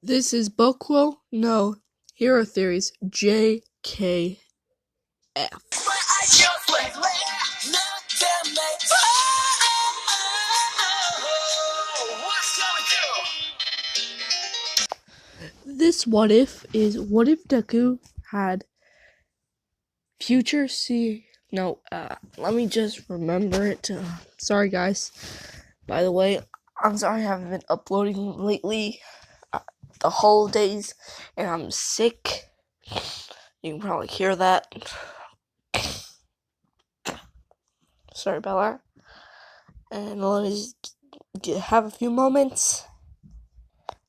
This is Bokuo no Hero Theories JKF. This what if is what if Deku had future see no let me just remember it. Sorry guys. By the way, I'm sorry I haven't been uploading lately. The holidays and I'm sick. You can probably hear that. Sorry about that. And let me just have a few moments.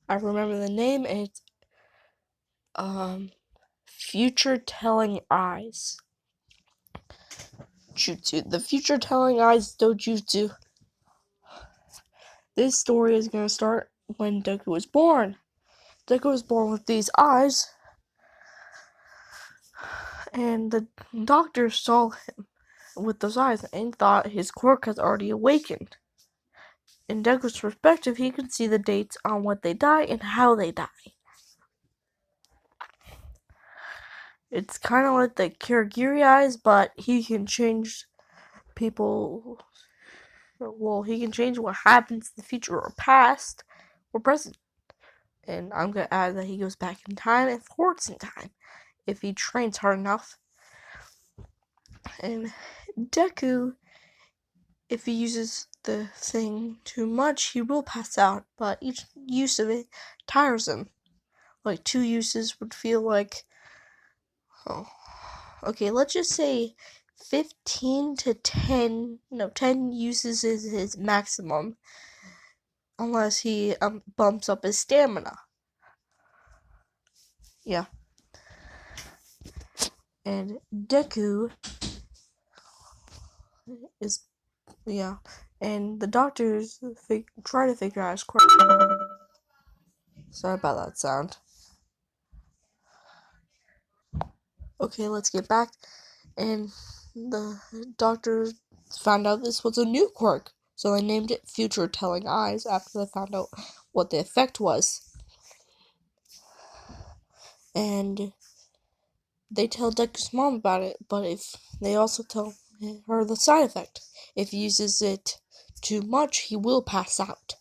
I remember the name, and it's futuretelling Eyes Jutsu. The futuretelling Eyes Dōjustu. This story is gonna start when Deku was born. Deku was born with these eyes, and the doctor saw him with those eyes and thought his quirk has already awakened. In Deku's perspective, he can see the dates on when they die and how they die. It's kind of like the Kirigiri eyes, but he can change people. Well, he can change what happens in the future or past or present. And I'm going to add that he goes back in time and forwards in time if he trains hard enough. And Deku, if he uses the thing too much, he will pass out, but each use of it tires him. Like 2 uses would feel like, okay, let's just say 15 to 10 uses is his maximum, unless he bumps up his stamina. Yeah. And Deku is, and the doctors try to figure out his quirk. Sorry about that sound. Okay, let's get back. And the doctors found out this was a new quirk, so they named it Futuretelling Eyes after they found out what the effect was. And they tell Deku's mom about it, but if they also tell her the side effect. If he uses it too much, he will pass out.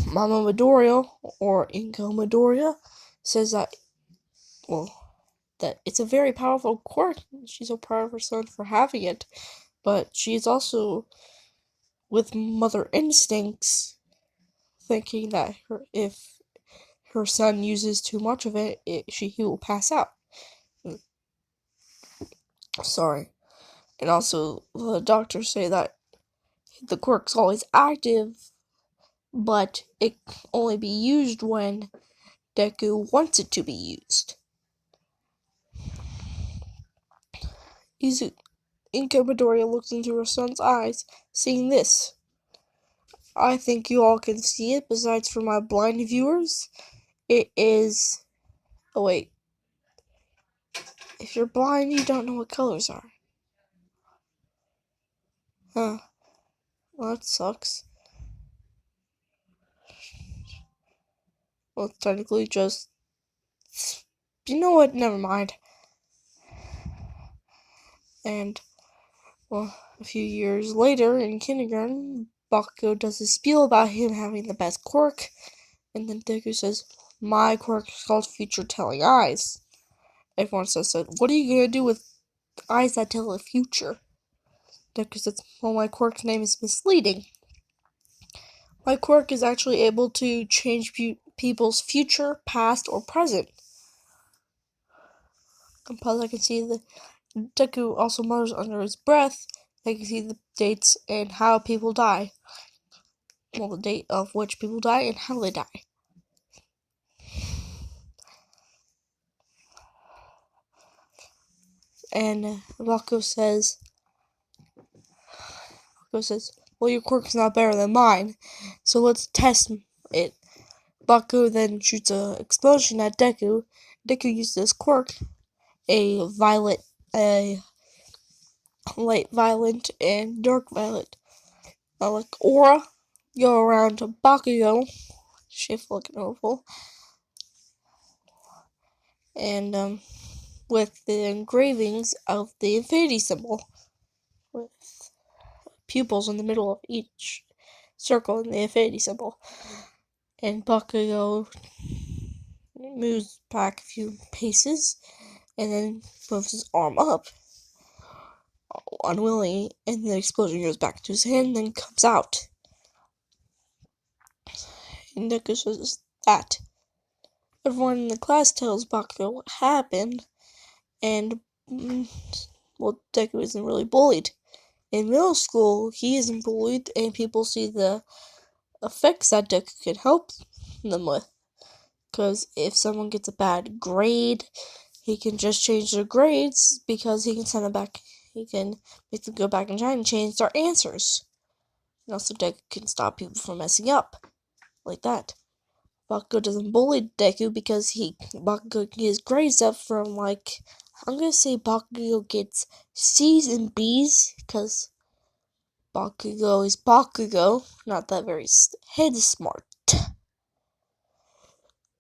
Mama Midoriya, or Inko Midoriya, says that it's a very powerful quirk. She's so proud of her son for having it, but she's also, with mother instincts, thinking that if her son uses too much of it, he will pass out. Sorry. And also, the doctors say that the quirk's always active, but it can only be used when Deku wants it to be used. Inka Midoriya looks into her son's eyes, seeing this. I think you all can see it, besides for my blind viewers. It is... Oh, wait. If you're blind, you don't know what colors are. Huh. Well, that sucks. Well, it's technically just... You know what? Never mind. And, well, a few years later, in kindergarten, Bakugo does a spiel about him having the best quirk, and then Deku says, my quirk is called Futuretelling Eyes. Everyone says, so what are you going to do with eyes that tell the future? Deku says, well, my quirk's name is misleading. My quirk is actually able to change people's future, past, or present. Because I can see the Deku also mutters under his breath. I can see the dates and how people die. Well, the date of which people die and how they die. And Bakugo says, well, your quirk's not better than mine, so let's test it. Bakugo then shoots an explosion at Deku. Deku uses his quirk, a light violet and dark violet, like aura, go around to Bakugo shaped like an oval, and with the engravings of the infinity symbol, with pupils in the middle of each circle in the infinity symbol. And Bakugo moves back a few paces, and then moves his arm up, unwillingly, and the explosion goes back to his hand, and then comes out. And Deku says that. Everyone in the class tells Bakugo what happened, and, well, Deku isn't really bullied. In middle school, he isn't bullied, and people see the effects that Deku can help them with. Because if someone gets a bad grade, he can just change their grades because he can send them back. He can make them go back in time and change their answers. And also, Deku can stop people from messing up like that. Bakugo doesn't bully Deku because Bakugo gets grades up from, like, I'm gonna say Bakugo gets C's and B's because Bakugo is Bakugo, not that very head smart.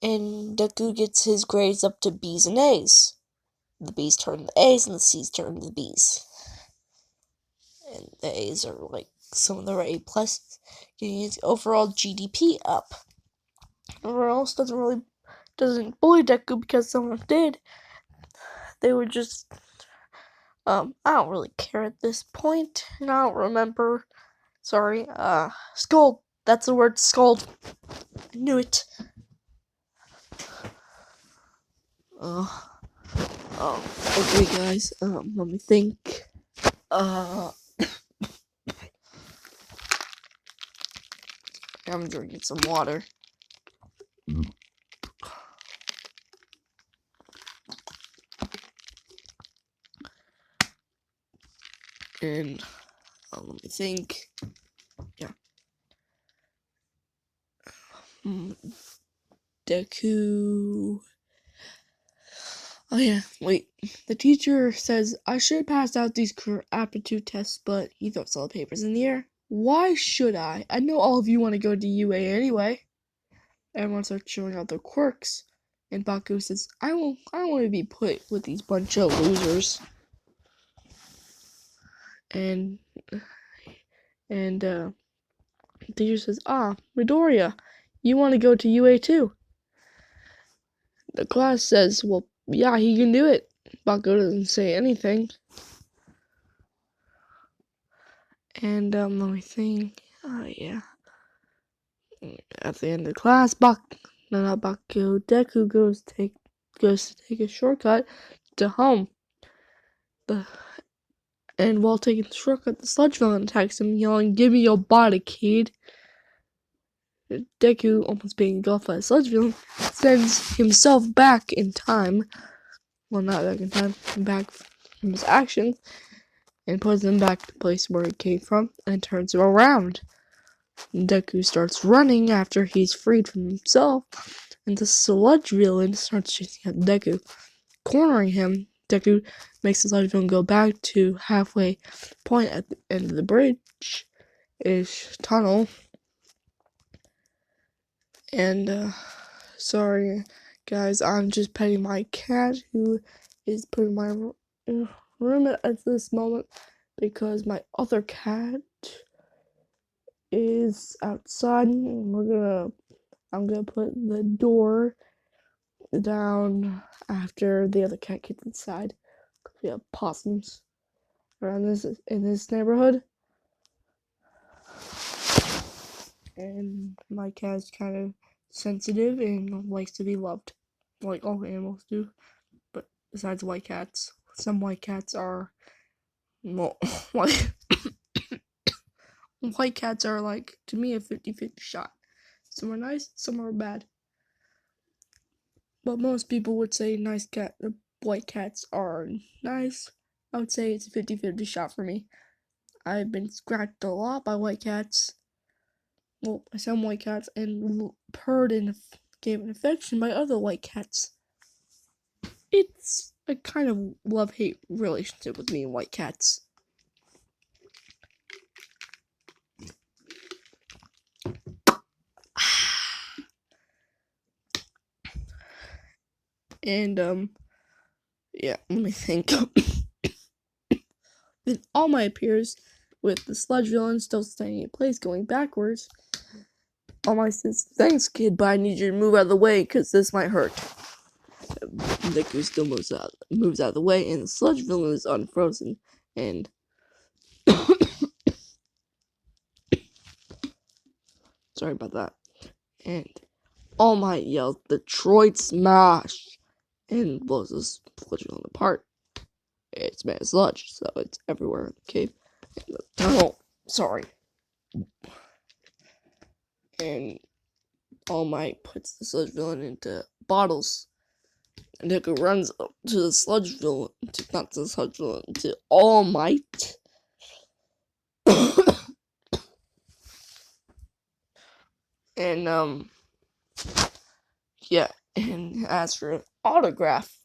And Deku gets his grades up to B's and A's. The B's turn to A's and the C's turn to B's. And the A's are like some of the A plus, getting his overall GDP up. Everyone else doesn't bully Deku because someone did. They were just, I don't really care at this point, and I don't remember. Sorry, scold. That's the word, scold. I knew it. Okay, guys, let me think. I'm drinking some water. And, let me think. Yeah. Deku. Oh yeah, wait. The teacher says I should pass out these aptitude tests, but he throws all the papers in the air. Why should I? I know all of you want to go to UA anyway. Everyone starts showing out their quirks, and Baku says, I don't want to be put with these bunch of losers. And the teacher says, Midoriya, you want to go to UA too? The class says, well, yeah, he can do it. Baku doesn't say anything. And, let me think. Yeah. At the end of the class, Deku goes to take a shortcut to home. And while taking the shortcut, the sludge villain attacks him, yelling, "Give me your body, kid!" Deku, almost being engulfed by the sludge villain, sends himself back in time. Well, not back in time, back from his actions, and puts him back to the place where he came from, and turns him around. Deku starts running after he's freed from himself, and the sludge villain starts chasing after Deku. Cornering him, Deku makes the sludge villain go back to halfway point at the end of the bridge-ish tunnel. And, sorry, guys, I'm just petting my cat, who is put in my room at this moment, because my other cat is outside, and I'm gonna put the door down after the other cat gets inside. We have possums around in this neighborhood, and my cat is kind of sensitive and likes to be loved, like all animals do. But besides white cats, some white cats are white cats are, like, to me, a 50-50 shot. Some are nice, some are bad. But most people would say white cats are nice. I would say it's a 50-50 shot for me. I've been scratched a lot by white cats. Well, some white cats, and purred and gave an affection by other white cats. It's a kind of love-hate relationship with me and white cats. And yeah, let me think. Then All Might appears with the sludge villain still standing in place, going backwards. All Might says, "Thanks, kid, but I need you to move out of the way, because this might hurt." Deku still moves out of the way, and the sludge villain is unfrozen. And sorry about that. And All Might yells, "Detroit Smash!" and blows the sludge villain apart. It's made of sludge, so it's everywhere in the cave. And the tunnel. Sorry. And All Might puts the sludge villain into bottles. And Deku runs up to the sludge villain, not to the sludge villain, to All Might. And yeah, and asks for an autograph.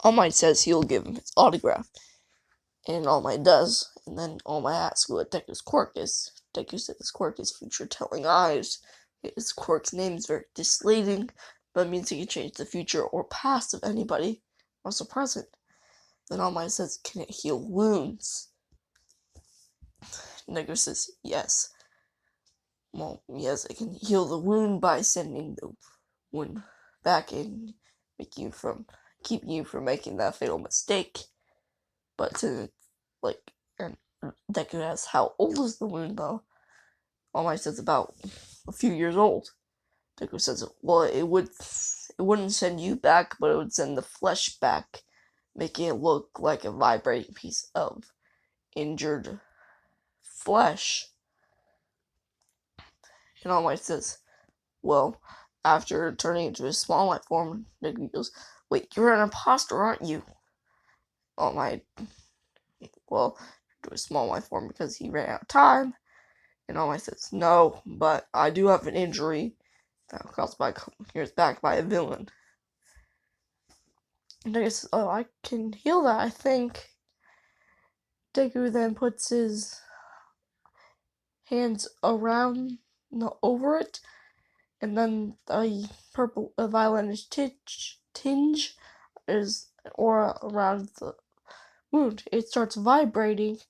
All Might says he'll give him his autograph. And All Might does. And then All Might asks what Deku's quirk is. Deku says his quirk is futuretelling eyes. His quirk's name is very misleading, but it means he can change the future or past of anybody, also present. Then All Might says, "Can it heal wounds?" Deku says, "Yes." Well, yes, it can heal the wound by sending the wound back and keeping you from making that fatal mistake. But and Deku asks, "How old is the wound, though?" All Might says about a few years old. Deku says, "Well, it wouldn't send you back, but it would send the flesh back, making it look like a vibrating piece of injured flesh." And All Might says, "Well, after turning into a small light form," Deku goes, "Wait, you're an imposter, aren't you?" All Might, well, into a small light form because he ran out of time. And All Might says, "No, but I do have an injury that was caused by a couple years back by a villain." And Deku says, "Oh, I can heal that, I think." Deku then puts his hands around, no, over it, and then a violetish tinge is aura around the wound. It starts vibrating,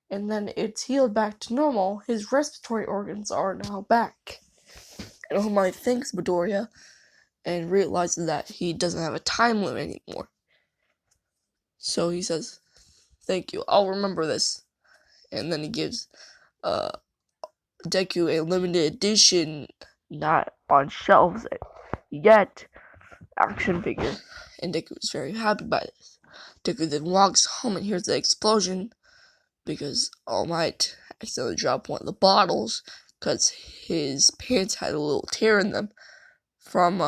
and then it's healed back to normal. His respiratory organs are now back. And All Might thanks Midoriya and realizes that he doesn't have a time limit anymore. So he says, "Thank you, I'll remember this." And then he gives Deku a limited edition, not on shelves yet, action figure. And Deku is very happy by this. Deku then walks home and hears the explosion because All Might accidentally dropped one of the bottles because his pants had a little tear in them from,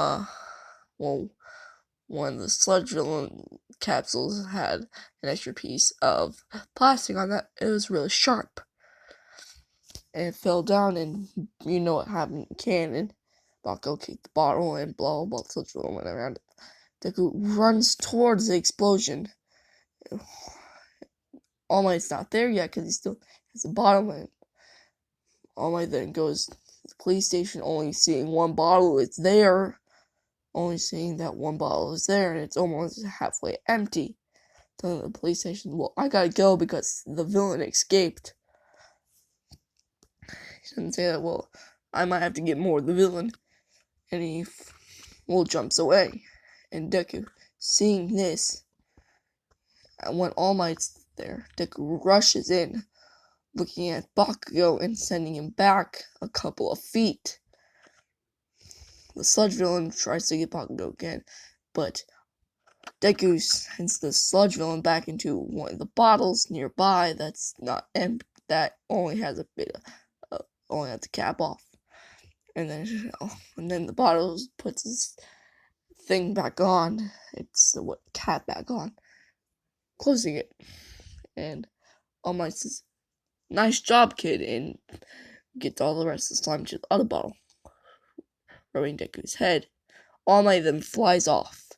one of the sludge villain capsules had an extra piece of plastic on that. It was really sharp. And it fell down, and you know what happened in canon. Bakugo kicked the bottle, and blah blah blah, the sludge villain went around it. Deku runs towards the explosion. All Might's not there yet because he still has the bottle in. All Might then goes to the police station, only seeing one bottle is there. Only seeing that one bottle is there, and it's almost halfway empty. Telling the police station, "Well, I gotta go because the villain escaped." He doesn't say that, "Well, I might have to get more of the villain." And he jumps away. And Deku, seeing this, and when All Might's there, Deku rushes in, looking at Bakugo and sending him back a couple of feet. The sludge villain tries to get Bakugo again, but Deku sends the sludge villain back into one of the bottles nearby that's not empty, that only has a bit of, only has the cap off. And then the bottle puts his thing back on. It's the cap back on, closing it. And All Might says, "Nice job, kid," and gets all the rest of the slime to the other bottle, rubbing Deku's head. All Might then flies off.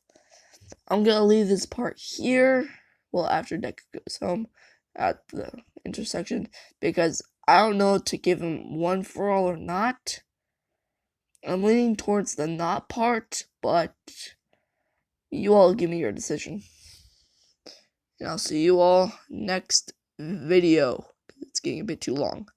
I'm gonna leave this part here, well, after Deku goes home at the intersection, because I don't know to give him one for all or not. I'm leaning towards the not part, but You all give me your decision. And I'll see you all next video. It's getting a bit too long.